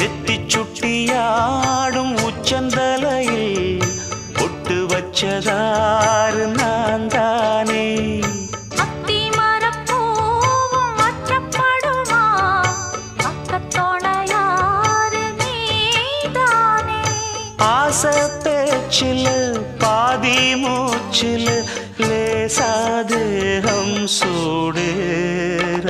நெத்தி சுட்டியாடும் உச்சந்தலையில் பொட்டு வச்சதாறு நான் தானே. ஆசை பேச்சில் பாதி மூச்சில் லேசாதேகம் சூடேற